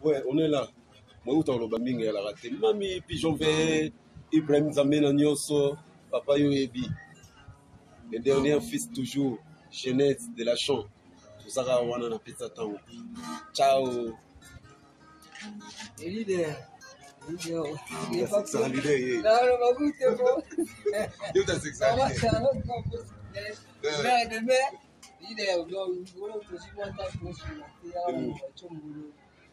Ouais, on est là. Moi, où t'as le bambing et la raté. Mami, pigeon vert, Ibrahim Zamena Nyoso, Papa Yoebi. Le dernier fils toujours, Jeunesse de la Champ. Tout ça, on a pizza tango. Ciao. Et leader. Leader. Il a sexualité. Non, non, ma c'est bon. Il a sexualité. C'est un autre campus. Mère de mère. Leader, donc, je suis content pour ce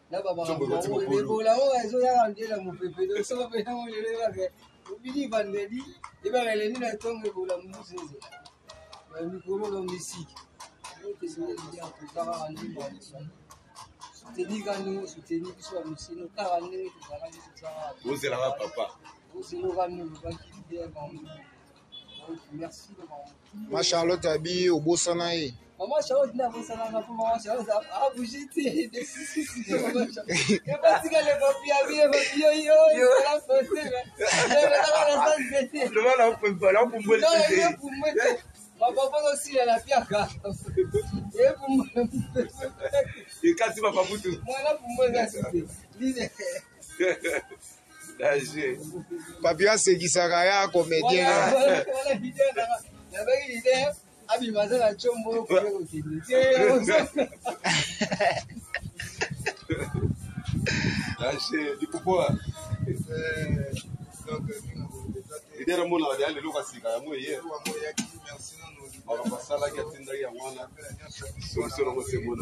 là, papa, les bolao, ils ont rendu dans mon pépé. Donc, ça va faire un peu de Billy Vandeli. Et bien, elle est venue à tomber pour la mousse. Le micro dans le musique. Je suis dit, on peut pas rendre dans le son. Soutenir quand nous, soutenir qui soit aussi, nous, car on est tout ça. Vous, c'est là, papa. Vous, c'est nous, nous, merci. Ma Charlotte habille au beau sanaï. Maman Charlotte n'a pas ça pour maman Charlotte a bougé il y a pas de les papiers habillés yo la foncé le mal on peut pas là pour moi non pour moi ma papa aussi elle a piaka et pour moi et quand tu vas pas pour tout moi là pour moi c'est Papia c'est qui s'arrête comédien voilà vidéo la belle idée abi mazala chombo ko lâché du pourquoi donc il est mon là le loka sika moi hier on va passer là qui attendait ya mwana solution au c'est mon